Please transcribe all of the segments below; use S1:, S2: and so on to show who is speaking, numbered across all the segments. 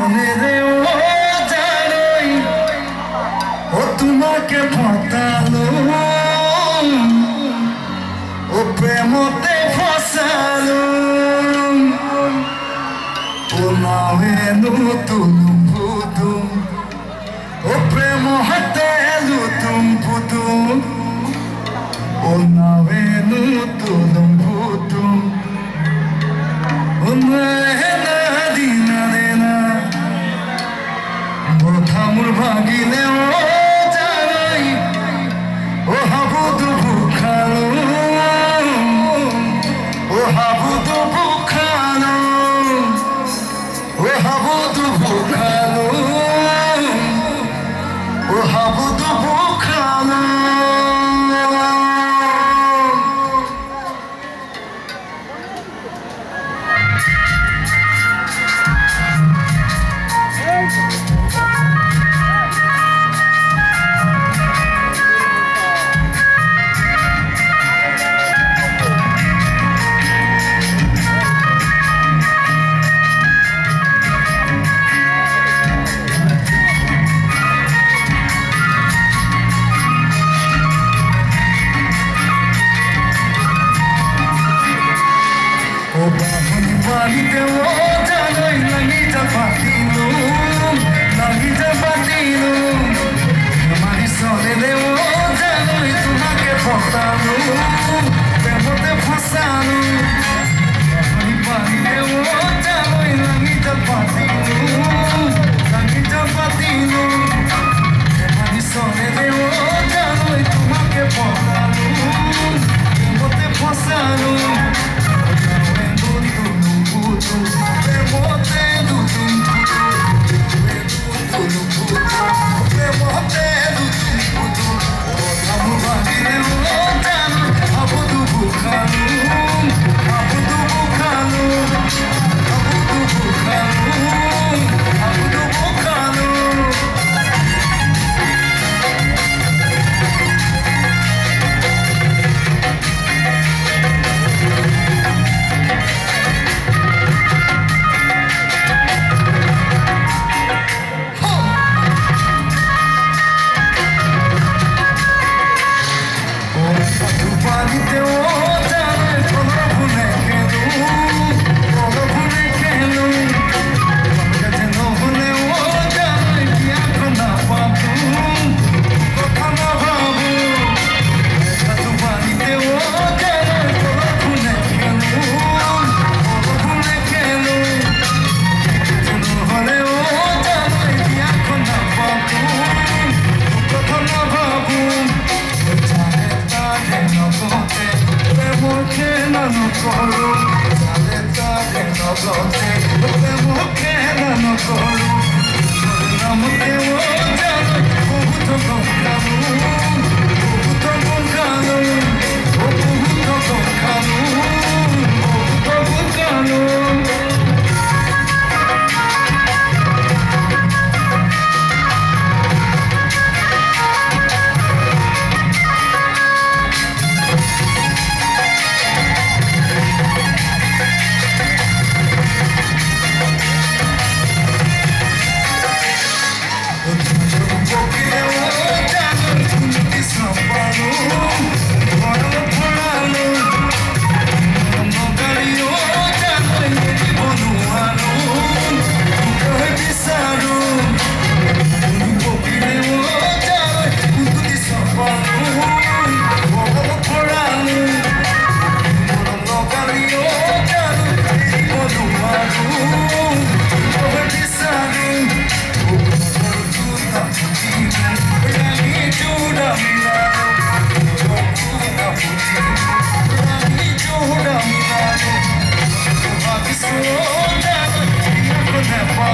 S1: সনে রে ও জানোই ও তোমাকে ফতালো ও প্রেমতে ফসালো ও নামে নতুন পুতুম ও প্রেম হাতে নতুন পুতুম ও নামে নতুন পুতুম ও না দিনা দেনা বোধামুর ভাগিলে ও জানাই ও হাবুদু বুখালো ও হাবুদু বুখালো ও হাবুদু বুখালো ও হাবুদু বুখালো বাড়িতে ও জানোই লাগি যা পাতিলু আমারি সনে রে ও জানোই তোমাকে ফসালু প্রেমতে ফসালু বাড়িতে ও জানোই লাগি যা পাতিলু আমারি সনে রে ও জানোই তোমাকে ফসালু প্রেমতে ফসালু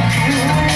S1: Oh,